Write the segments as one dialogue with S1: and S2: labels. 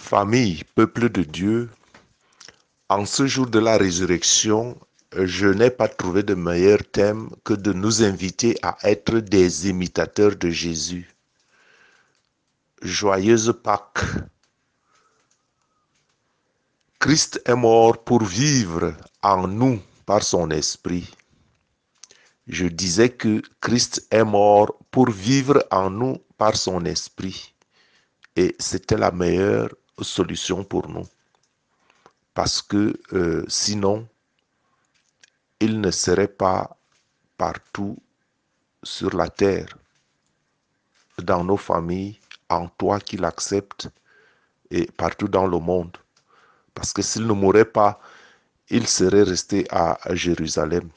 S1: Famille, peuple de Dieu, en ce jour de la résurrection, je n'ai pas trouvé de meilleur thème que de nous inviter à être des imitateurs de Jésus. Joyeuse Pâques. Christ est mort pour vivre en nous par son esprit. Je disais que Christ est mort pour vivre en nous par son esprit. Et c'était la meilleure solution pour nous. Parce que sinon, il ne serait pas partout sur la terre, dans nos familles, en toi qui l'acceptes et partout dans le monde. Parce que s'il ne mourait pas, il serait resté à Jérusalem.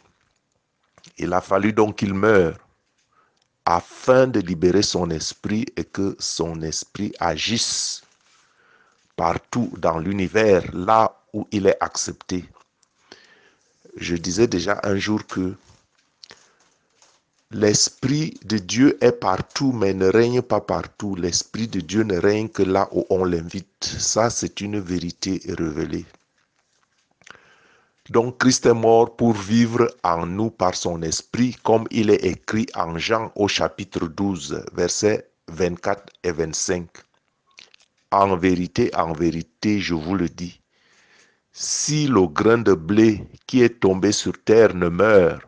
S1: Il a fallu donc qu'il meure afin de libérer son esprit et que son esprit agisse partout dans l'univers, là où il est accepté. Je disais déjà un jour que l'Esprit de Dieu est partout, mais ne règne pas partout. L'Esprit de Dieu ne règne que là où on l'invite. Ça, c'est une vérité révélée. Donc, Christ est mort pour vivre en nous par son Esprit, comme il est écrit en Jean au chapitre 12, versets 24 et 25. En vérité, je vous le dis, si le grain de blé qui est tombé sur terre ne meurt,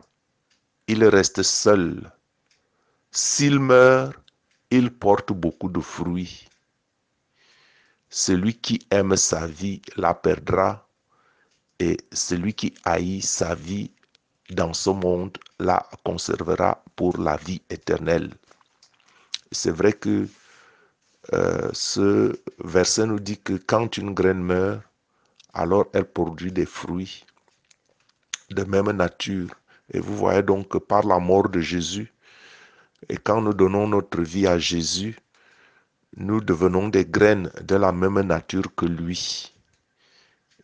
S1: il reste seul. S'il meurt, il porte beaucoup de fruits. Celui qui aime sa vie la perdra, et celui qui haït sa vie dans ce monde la conservera pour la vie éternelle. C'est vrai que ce verset nous dit que quand une graine meurt, alors elle produit des fruits de même nature. Et vous voyez donc que par la mort de Jésus, et quand nous donnons notre vie à Jésus, nous devenons des graines de la même nature que lui.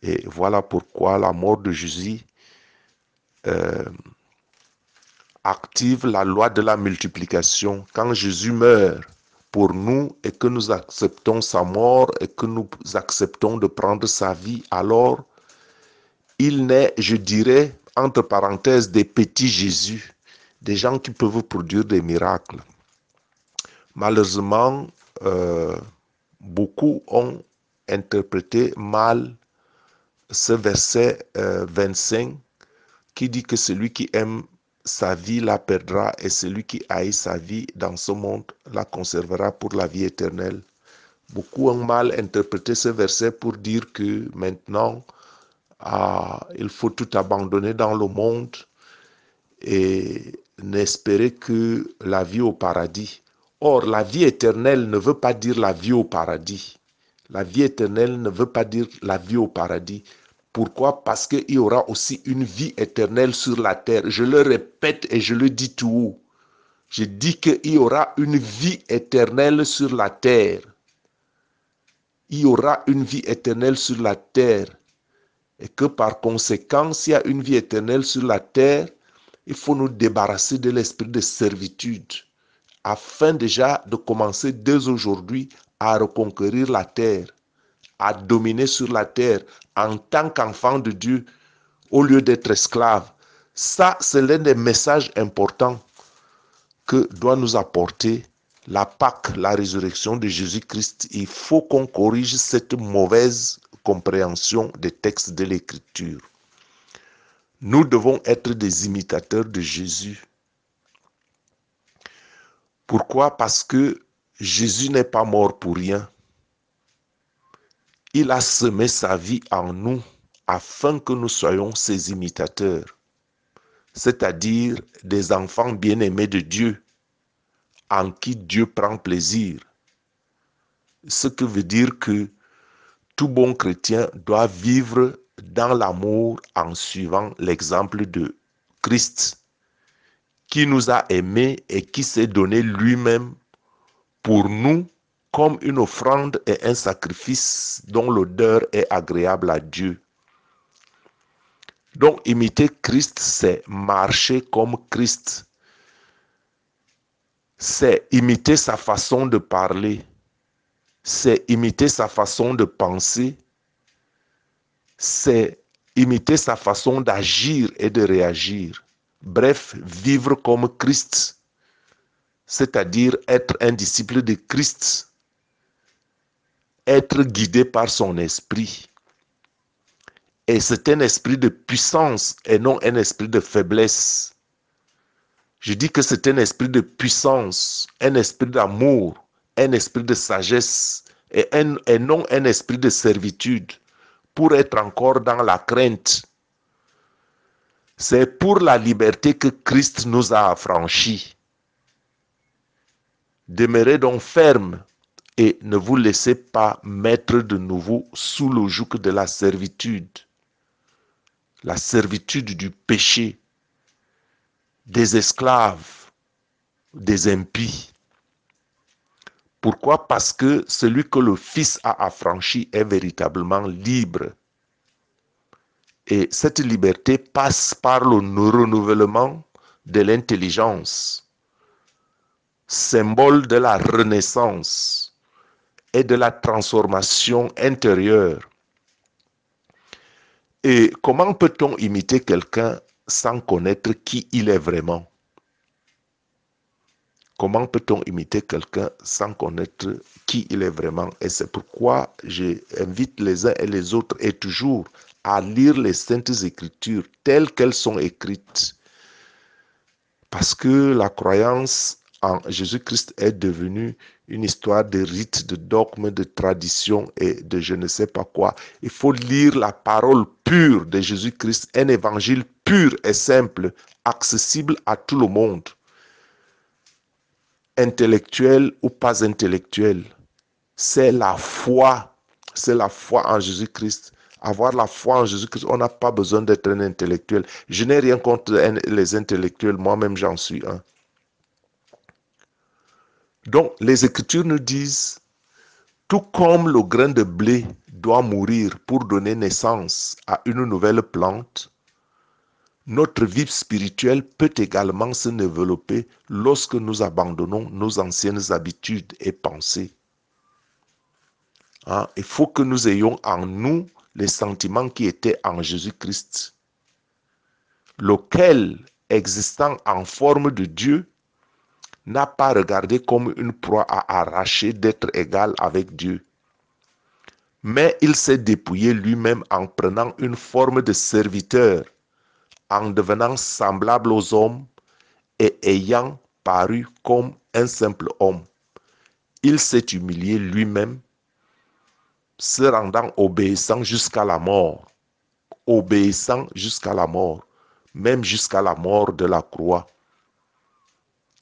S1: Et voilà pourquoi la mort de Jésus active la loi de la multiplication. Quand Jésus meurt pour nous et que nous acceptons sa mort et que nous acceptons de prendre sa vie, alors il naît, je dirais, entre parenthèses, des petits Jésus, des gens qui peuvent produire des miracles. Malheureusement, beaucoup ont interprété mal ce verset 25 qui dit que celui qui aime sa vie la perdra et celui qui haït sa vie dans ce monde la conservera pour la vie éternelle. Beaucoup ont mal interprété ce verset pour dire que maintenant, il faut tout abandonner dans le monde et n'espérer que la vie au paradis. Or, la vie éternelle ne veut pas dire la vie au paradis. La vie éternelle ne veut pas dire la vie au paradis. Pourquoi? Parce qu'il y aura aussi une vie éternelle sur la terre. Je le répète et je le dis tout haut. Je dis qu'il y aura une vie éternelle sur la terre. Il y aura une vie éternelle sur la terre. Et que par conséquent, s'il y a une vie éternelle sur la terre, il faut nous débarrasser de l'esprit de servitude afin déjà de commencer dès aujourd'hui à reconquérir la terre, à dominer sur la terre en tant qu'enfant de Dieu au lieu d'être esclave. Ça, c'est l'un des messages importants que doit nous apporter la Pâque, la résurrection de Jésus-Christ. Il faut qu'on corrige cette mauvaise compréhension des textes de l'Écriture. Nous devons être des imitateurs de Jésus. Pourquoi? Parce que Jésus n'est pas mort pour rien. Il a semé sa vie en nous afin que nous soyons ses imitateurs, c'est-à-dire des enfants bien-aimés de Dieu, en qui Dieu prend plaisir. Ce qui veut dire que tout bon chrétien doit vivre dans l'amour en suivant l'exemple de Christ, qui nous a aimés et qui s'est donné lui-même pour nous comme une offrande et un sacrifice dont l'odeur est agréable à Dieu. Donc, imiter Christ, c'est marcher comme Christ. C'est imiter sa façon de parler. c'est imiter sa façon de penser, c'est imiter sa façon d'agir et de réagir. Bref, vivre comme Christ, c'est-à-dire être un disciple de Christ, être guidé par son esprit. Et c'est un esprit de puissance et non un esprit de faiblesse. Je dis que c'est un esprit de puissance, un esprit d'amour, un esprit de sagesse et non un esprit de servitude pour être encore dans la crainte. C'est pour la liberté que Christ nous a affranchis. Demeurez donc fermes et ne vous laissez pas mettre de nouveau sous le joug de la servitude du péché, des esclaves, des impies. Pourquoi? Parce que celui que le Fils a affranchi est véritablement libre. Et cette liberté passe par le renouvellement de l'intelligence, symbole de la renaissance et de la transformation intérieure. Et comment peut-on imiter quelqu'un sans connaître qui il est vraiment? Comment peut-on imiter quelqu'un sans connaître qui il est vraiment? Et c'est pourquoi j'invite les uns et les autres et toujours à lire les Saintes Écritures telles qu'elles sont écrites. Parce que la croyance en Jésus-Christ est devenue une histoire de rites, de dogmes, de traditions et de je ne sais pas quoi. Il faut lire la parole pure de Jésus-Christ, un évangile pur et simple, accessible à tout le monde. Intellectuel ou pas intellectuel, c'est la foi en Jésus-Christ. Avoir la foi en Jésus-Christ, on n'a pas besoin d'être un intellectuel. Je n'ai rien contre les intellectuels, moi-même j'en suis un. Donc les Écritures nous disent, tout comme le grain de blé doit mourir pour donner naissance à une nouvelle plante, notre vie spirituelle peut également se développer lorsque nous abandonnons nos anciennes habitudes et pensées. Il faut que nous ayons en nous les sentiments qui étaient en Jésus-Christ, lequel, existant en forme de Dieu, n'a pas regardé comme une proie à arracher d'être égal avec Dieu. Mais il s'est dépouillé lui-même en prenant une forme de serviteur, en devenant semblable aux hommes et ayant paru comme un simple homme. Il s'est humilié lui-même, se rendant obéissant jusqu'à la mort, même jusqu'à la mort de la croix.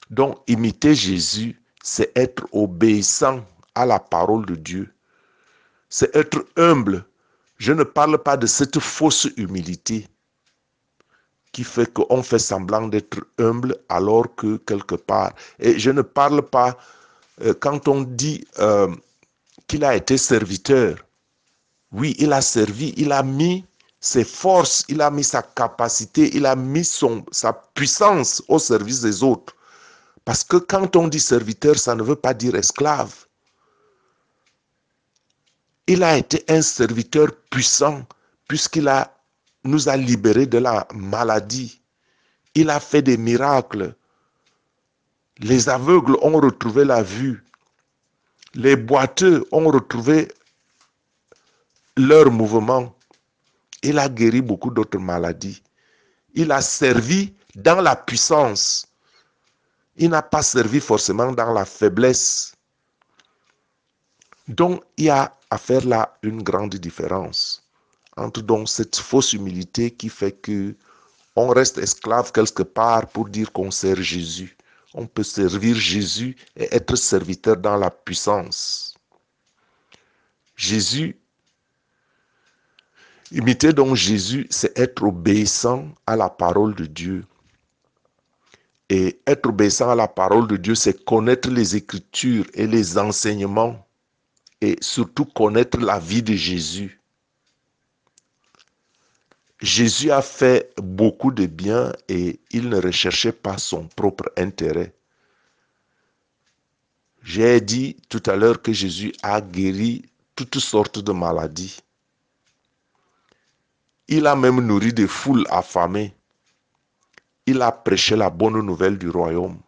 S1: Donc, imiter Jésus, c'est être obéissant à la parole de Dieu. C'est être humble. Je ne parle pas de cette fausse humilité qui fait qu'on fait semblant d'être humble alors que quelque part. Et je ne parle pas quand on dit qu'il a été serviteur. Oui, il a servi, il a mis ses forces, il a mis sa capacité, il a mis sa puissance au service des autres. Parce que quand on dit serviteur, ça ne veut pas dire esclave. Il a été un serviteur puissant puisqu'il nous a libérés de la maladie. Il a fait des miracles. Les aveugles ont retrouvé la vue. Les boiteux ont retrouvé leur mouvement. Il a guéri beaucoup d'autres maladies. Il a servi dans la puissance. Il n'a pas servi forcément dans la faiblesse. Donc, il y a à faire là une grande différence entre donc cette fausse humilité qui fait que on reste esclave quelque part pour dire qu'on sert Jésus. On peut servir Jésus et être serviteur dans la puissance. Imiter donc Jésus, c'est être obéissant à la parole de Dieu. Et être obéissant à la parole de Dieu, c'est connaître les Écritures et les enseignements et surtout connaître la vie de Jésus. Jésus a fait beaucoup de bien et il ne recherchait pas son propre intérêt. J'ai dit tout à l'heure que Jésus a guéri toutes sortes de maladies. Il a même nourri des foules affamées. Il a prêché la bonne nouvelle du royaume.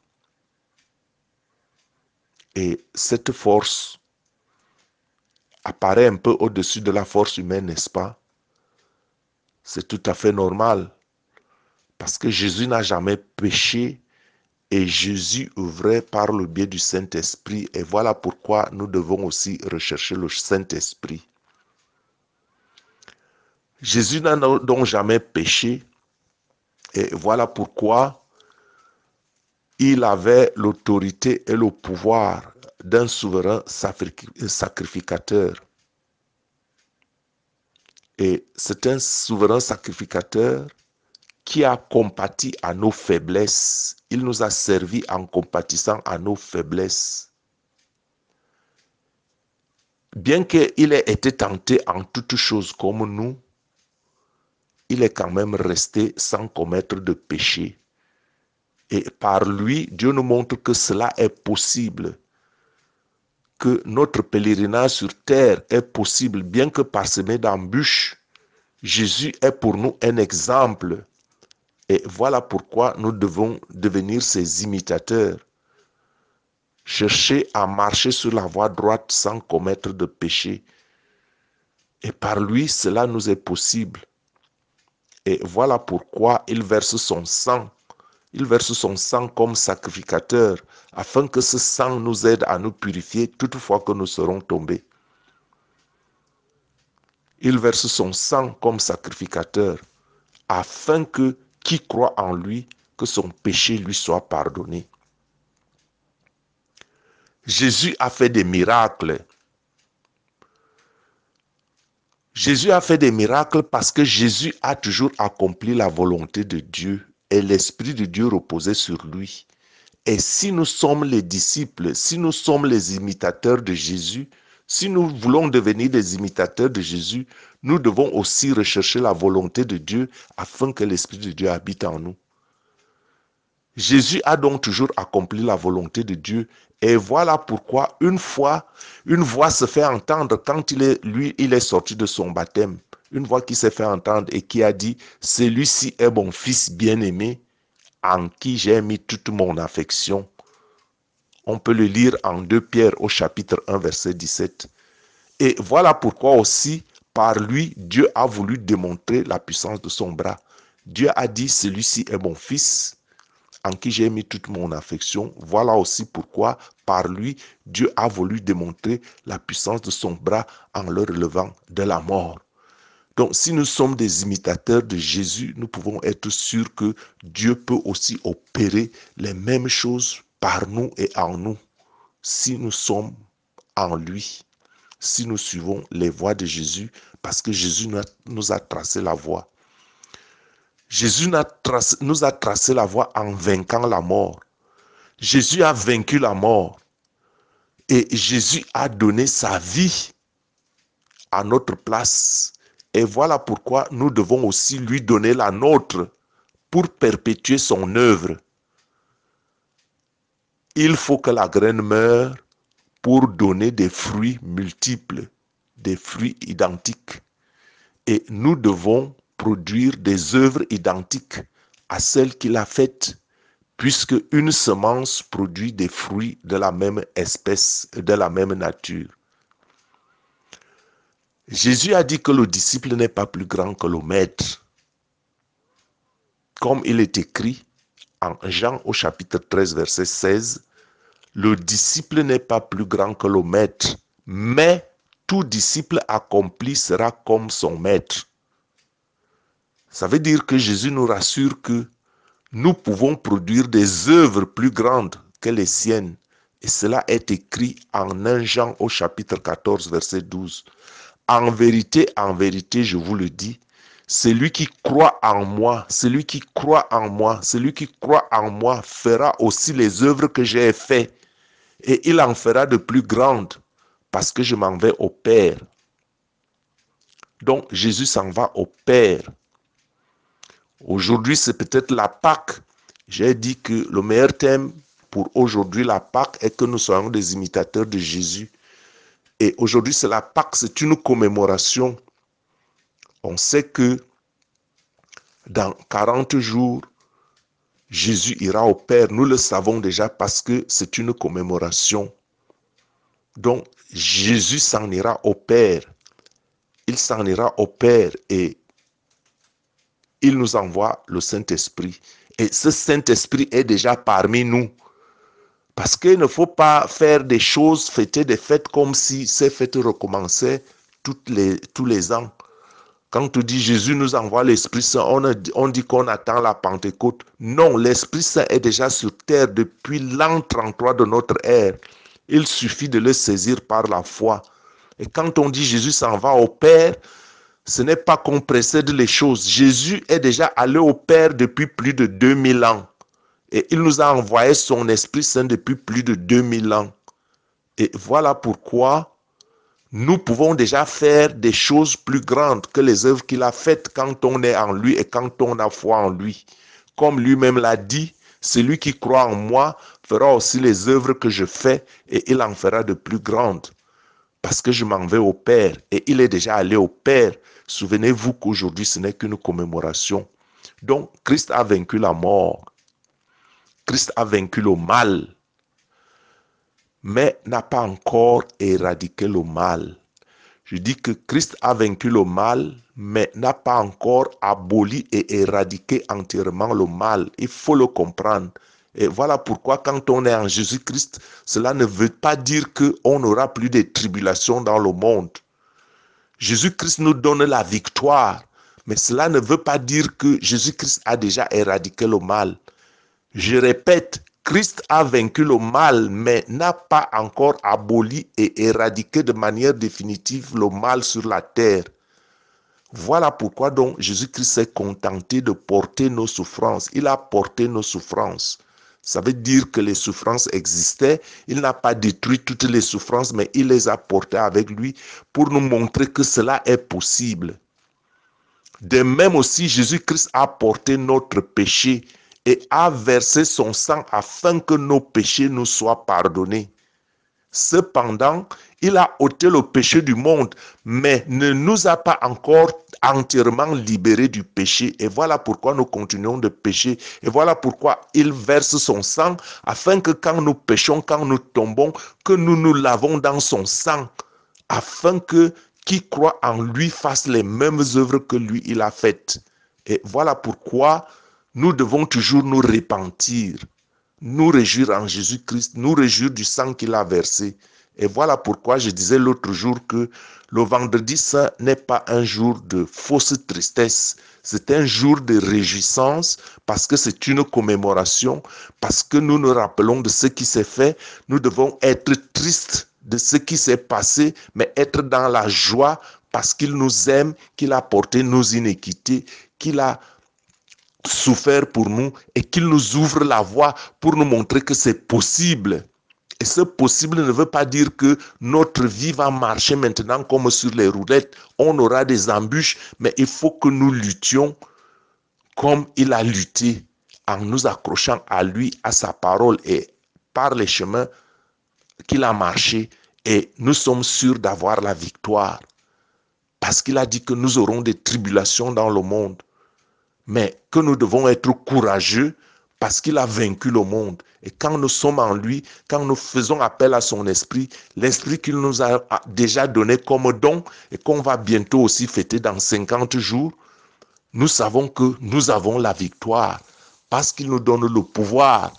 S1: Et cette force apparaît un peu au-dessus de la force humaine, n'est-ce pas? C'est tout à fait normal. Parce que Jésus n'a jamais péché et Jésus œuvrait par le biais du Saint-Esprit. Et voilà pourquoi nous devons aussi rechercher le Saint-Esprit. Jésus n'a donc jamais péché. Et voilà pourquoi il avait l'autorité et le pouvoir d'un souverain sacrificateur. Et c'est un souverain sacrificateur qui a compati à nos faiblesses. Il nous a servi en compatissant à nos faiblesses. Bien qu'il ait été tenté en toutes choses comme nous, il est quand même resté sans commettre de péché. Et par lui, Dieu nous montre que cela est possible, que notre pèlerinage sur terre est possible, bien que parsemé d'embûches. Jésus est pour nous un exemple. Et voilà pourquoi nous devons devenir ses imitateurs. Chercher à marcher sur la voie droite sans commettre de péché. Et par lui, cela nous est possible. Et voilà pourquoi il verse son sang. Il verse son sang comme sacrificateur, afin que ce sang nous aide à nous purifier toutefois que nous serons tombés. Il verse son sang comme sacrificateur, afin que qui croit en lui, que son péché lui soit pardonné. Jésus a fait des miracles. Jésus a fait des miracles parce que Jésus a toujours accompli la volonté de Dieu et l'Esprit de Dieu reposait sur lui. Et si nous sommes les disciples, si nous sommes les imitateurs de Jésus, si nous voulons devenir des imitateurs de Jésus, nous devons aussi rechercher la volonté de Dieu afin que l'Esprit de Dieu habite en nous. Jésus a donc toujours accompli la volonté de Dieu. Et voilà pourquoi une fois, une voix se fait entendre quand il est sorti de son baptême. Une voix qui s'est fait entendre et qui a dit, « Celui-ci est mon fils bien-aimé, en qui j'ai mis toute mon affection. » On peut le lire en 2 Pierre au chapitre 1, verset 17. Et voilà pourquoi aussi, par lui, Dieu a voulu démontrer la puissance de son bras. Dieu a dit, « Celui-ci est mon fils, en qui j'ai mis toute mon affection. » Voilà aussi pourquoi, par lui, Dieu a voulu démontrer la puissance de son bras en le relevant de la mort. Donc, si nous sommes des imitateurs de Jésus, nous pouvons être sûrs que Dieu peut aussi opérer les mêmes choses par nous et en nous, si nous sommes en lui, si nous suivons les voies de Jésus, parce que Jésus nous a tracé la voie. Jésus nous a tracé la voie en vainquant la mort. Jésus a vaincu la mort et Jésus a donné sa vie à notre place. Et voilà pourquoi nous devons aussi lui donner la nôtre pour perpétuer son œuvre. Il faut que la graine meure pour donner des fruits multiples, des fruits identiques. Et nous devons produire des œuvres identiques à celles qu'il a faites, puisque une semence produit des fruits de la même espèce, de la même nature. Jésus a dit que le disciple n'est pas plus grand que le maître. Comme il est écrit en Jean au chapitre 13, verset 16, le disciple n'est pas plus grand que le maître, mais tout disciple accompli sera comme son maître. Ça veut dire que Jésus nous rassure que nous pouvons produire des œuvres plus grandes que les siennes. Et cela est écrit en 1 Jean au chapitre 14, verset 12. En vérité, je vous le dis, celui qui croit en moi, celui qui croit en moi, celui qui croit en moi fera aussi les œuvres que j'ai faites. Et il en fera de plus grandes, parce que je m'en vais au Père. Donc Jésus s'en va au Père. Aujourd'hui, c'est peut-être la Pâque. J'ai dit que le meilleur thème pour aujourd'hui la Pâque est que nous soyons des imitateurs de Jésus. Et aujourd'hui, c'est la Pâque, c'est une commémoration. On sait que dans 40 jours, Jésus ira au Père. Nous le savons déjà parce que c'est une commémoration. Donc, Jésus s'en ira au Père. Il s'en ira au Père et il nous envoie le Saint-Esprit. Et ce Saint-Esprit est déjà parmi nous. Parce qu'il ne faut pas faire des choses, fêter des fêtes comme si ces fêtes recommençaient tous les ans. Quand on dit Jésus nous envoie l'Esprit Saint, on dit qu'on attend la Pentecôte. Non, l'Esprit Saint est déjà sur terre depuis l'an 33 de notre ère. Il suffit de le saisir par la foi. Et quand on dit Jésus s'en va au Père, ce n'est pas qu'on précède les choses. Jésus est déjà allé au Père depuis plus de 2000 ans. Et il nous a envoyé son Esprit Saint depuis plus de 2000 ans. Et voilà pourquoi nous pouvons déjà faire des choses plus grandes que les œuvres qu'il a faites quand on est en lui et quand on a foi en lui. Comme lui-même l'a dit, celui qui croit en moi fera aussi les œuvres que je fais et il en fera de plus grandes. Parce que je m'en vais au Père et il est déjà allé au Père. Souvenez-vous qu'aujourd'hui ce n'est qu'une commémoration. Donc Christ a vaincu la mort. Christ a vaincu le mal, mais n'a pas encore éradiqué le mal. Je dis que Christ a vaincu le mal, mais n'a pas encore aboli et éradiqué entièrement le mal. Il faut le comprendre. Et voilà pourquoi quand on est en Jésus-Christ, cela ne veut pas dire qu'on n'aura plus de tribulations dans le monde. Jésus-Christ nous donne la victoire, mais cela ne veut pas dire que Jésus-Christ a déjà éradiqué le mal. Je répète, Christ a vaincu le mal, mais n'a pas encore aboli et éradiqué de manière définitive le mal sur la terre. Voilà pourquoi donc Jésus-Christ s'est contenté de porter nos souffrances. Il a porté nos souffrances. Ça veut dire que les souffrances existaient. Il n'a pas détruit toutes les souffrances, mais il les a portées avec lui pour nous montrer que cela est possible. De même aussi, Jésus-Christ a porté notre péché et a versé son sang afin que nos péchés nous soient pardonnés. Cependant, il a ôté le péché du monde, mais ne nous a pas encore entièrement libérés du péché. Et voilà pourquoi nous continuons de pécher. Et voilà pourquoi il verse son sang, afin que quand nous péchons, quand nous tombons, que nous nous lavons dans son sang, afin que qui croit en lui fasse les mêmes œuvres que lui il a faites. Et voilà pourquoi nous devons toujours nous repentir, nous réjouir en Jésus-Christ, nous réjouir du sang qu'il a versé. Et voilà pourquoi je disais l'autre jour que le vendredi saint n'est pas un jour de fausse tristesse, c'est un jour de réjouissance parce que c'est une commémoration, parce que nous nous rappelons de ce qui s'est fait. Nous devons être tristes de ce qui s'est passé, mais être dans la joie parce qu'il nous aime, qu'il a porté nos iniquités, qu'il a souffert pour nous et qu'il nous ouvre la voie pour nous montrer que c'est possible. Et ce possible ne veut pas dire que notre vie va marcher maintenant comme sur les roulettes. On aura des embûches, mais il faut que nous luttions comme il a lutté, en nous accrochant à lui, à sa parole et par les chemins qu'il a marché. Et nous sommes sûrs d'avoir la victoire. Parce qu'il a dit que nous aurons des tribulations dans le monde, mais que nous devons être courageux parce qu'il a vaincu le monde. Et quand nous sommes en lui, quand nous faisons appel à son esprit, l'esprit qu'il nous a déjà donné comme don et qu'on va bientôt aussi fêter dans 50 jours, nous savons que nous avons la victoire parce qu'il nous donne le pouvoir,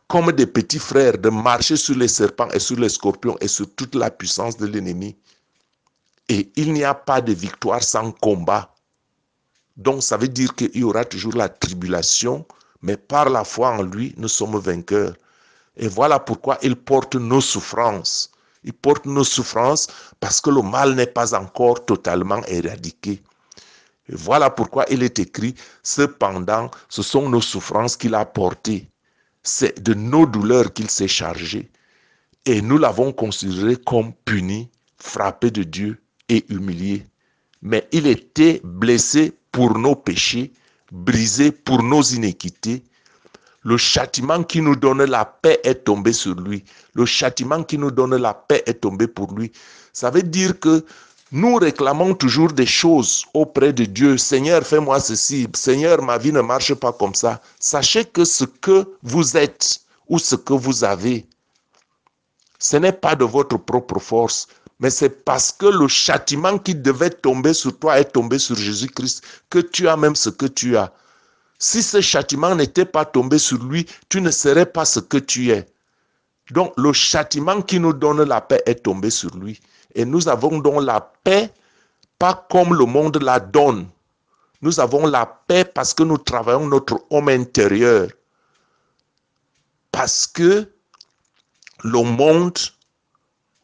S1: comme des petits frères, de marcher sur les serpents et sur les scorpions et sur toute la puissance de l'ennemi. Et il n'y a pas de victoire sans combat. Donc ça veut dire qu'il y aura toujours la tribulation, mais par la foi en lui, nous sommes vainqueurs. Et voilà pourquoi il porte nos souffrances. Il porte nos souffrances parce que le mal n'est pas encore totalement éradiqué. Et voilà pourquoi il est écrit, cependant, ce sont nos souffrances qu'il a portées. C'est de nos douleurs qu'il s'est chargé. Et nous l'avons considéré comme puni, frappé de Dieu et humilié. Mais il était blessé pour nos péchés, brisé pour nos iniquités. Le châtiment qui nous donne la paix est tombé sur lui. Le châtiment qui nous donne la paix est tombé pour lui. Ça veut dire que nous réclamons toujours des choses auprès de Dieu. Seigneur, fais-moi ceci. Seigneur, ma vie ne marche pas comme ça. Sachez que ce que vous êtes ou ce que vous avez, ce n'est pas de votre propre force, mais c'est parce que le châtiment qui devait tomber sur toi est tombé sur Jésus-Christ que tu as même ce que tu as. Si ce châtiment n'était pas tombé sur lui, tu ne serais pas ce que tu es. Donc le châtiment qui nous donne la paix est tombé sur lui. Et nous avons donc la paix, pas comme le monde la donne. Nous avons la paix parce que nous travaillons notre homme intérieur. Parce que le monde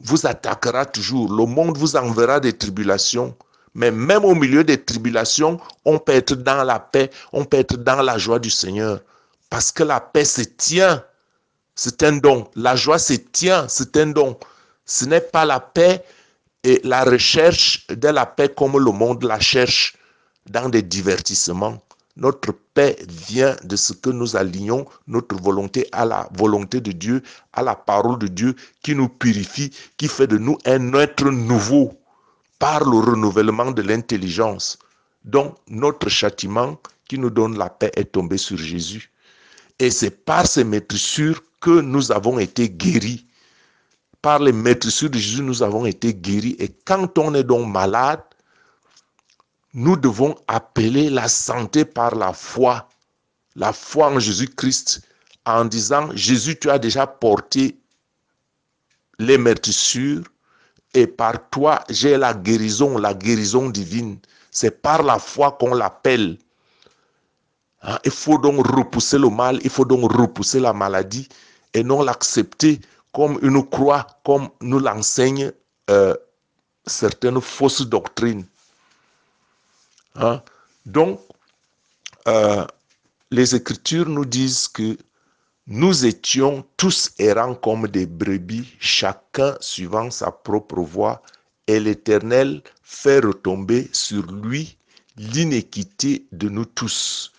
S1: vous attaquera toujours. Le monde vous enverra des tribulations. Mais même au milieu des tribulations, on peut être dans la paix, on peut être dans la joie du Seigneur. Parce que la paix se tient. C'est un don. La joie se tient. C'est un don. Ce n'est pas la paix et la recherche de la paix comme le monde la cherche dans des divertissements. Notre paix vient de ce que nous alignons notre volonté à la volonté de Dieu, à la parole de Dieu qui nous purifie, qui fait de nous un être nouveau par le renouvellement de l'intelligence. Donc, notre châtiment qui nous donne la paix est tombé sur Jésus. Et c'est par ces maîtrissures que nous avons été guéris. Par les maîtrissures de Jésus, nous avons été guéris. Et quand on est donc malade, nous devons appeler la santé par la foi en Jésus-Christ, en disant, Jésus, tu as déjà porté les meurtrissures, et par toi, j'ai la guérison divine. C'est par la foi qu'on l'appelle. Hein? Il faut donc repousser le mal, il faut donc repousser la maladie, et non l'accepter comme une croix, comme nous l'enseignent certaines fausses doctrines. Hein? Donc, les Écritures nous disent que nous étions tous errants comme des brebis, chacun suivant sa propre voie, et l'Éternel fait retomber sur lui l'iniquité de nous tous.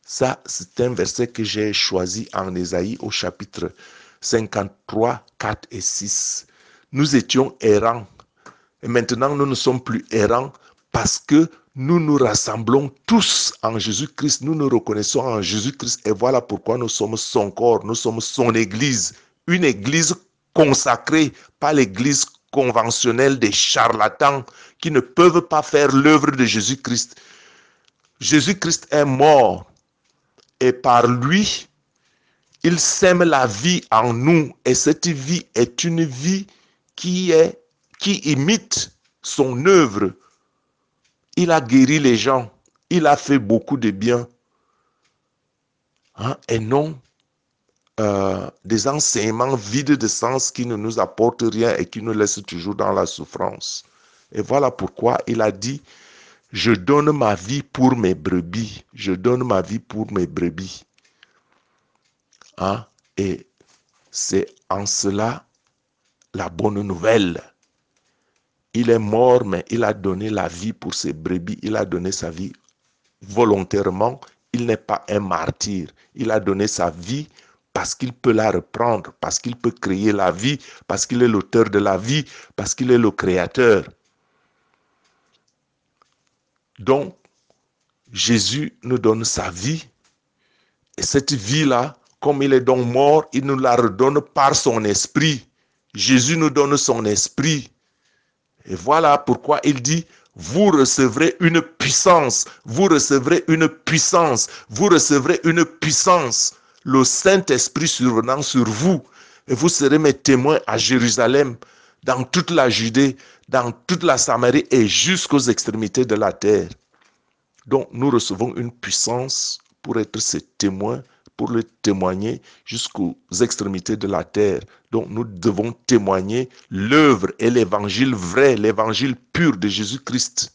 S1: Ça, c'est un verset que j'ai choisi en Ésaïe au chapitre 53, 4 et 6. Nous étions errants. Et maintenant, nous ne sommes plus errants parce que nous nous rassemblons tous en Jésus-Christ. Nous nous reconnaissons en Jésus-Christ. Et voilà pourquoi nous sommes son corps. Nous sommes son église. Une église consacrée, pas l'église conventionnelle des charlatans qui ne peuvent pas faire l'œuvre de Jésus-Christ. Jésus-Christ est mort. Et par lui, il sème la vie en nous. Et cette vie est une vie qui imite son œuvre. Il a guéri les gens. Il a fait beaucoup de bien. Hein? Et non des enseignements vides de sens qui ne nous apportent rien et qui nous laissent toujours dans la souffrance. Et voilà pourquoi il a dit, je donne ma vie pour mes brebis. Je donne ma vie pour mes brebis. Hein? Et c'est en cela la bonne nouvelle. Il est mort, mais il a donné la vie pour ses brebis. Il a donné sa vie volontairement. Il n'est pas un martyr. Il a donné sa vie parce qu'il peut la reprendre, parce qu'il peut créer la vie, parce qu'il est l'auteur de la vie, parce qu'il est le créateur. Donc, Jésus nous donne sa vie. Et cette vie-là, comme il est donc mort, il nous la redonne par son esprit. Jésus nous donne son esprit. Et voilà pourquoi il dit, vous recevrez une puissance, vous recevrez une puissance, vous recevrez une puissance, le Saint-Esprit survenant sur vous, et vous serez mes témoins à Jérusalem, dans toute la Judée, dans toute la Samarie et jusqu'aux extrémités de la terre. Donc nous recevons une puissance pour être ses témoins, pour le témoigner jusqu'aux extrémités de la terre. Donc nous devons témoigner l'œuvre et l'évangile vrai, l'évangile pur de Jésus-Christ.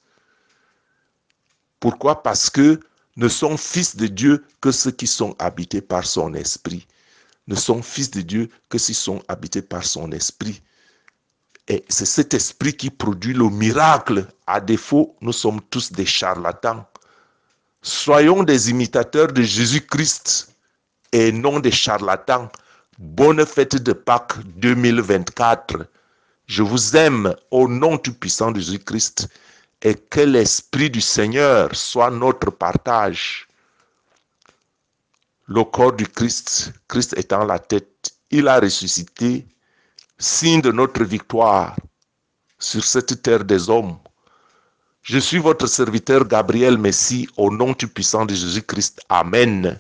S1: Pourquoi? Parce que ne sont fils de Dieu que ceux qui sont habités par son esprit. Ne sont fils de Dieu que s'ils sont habités par son esprit. Et c'est cet esprit qui produit le miracle. À défaut, nous sommes tous des charlatans. Soyons des imitateurs de Jésus-Christ. et non des charlatans. Bonne fête de Pâques 2024. Je vous aime au nom tout-puissant de Jésus-Christ et que l'Esprit du Seigneur soit notre partage. Le corps du Christ, Christ étant la tête, il a ressuscité, signe de notre victoire sur cette terre des hommes. Je suis votre serviteur Gabriel Messi au nom tout-puissant de Jésus-Christ. Amen.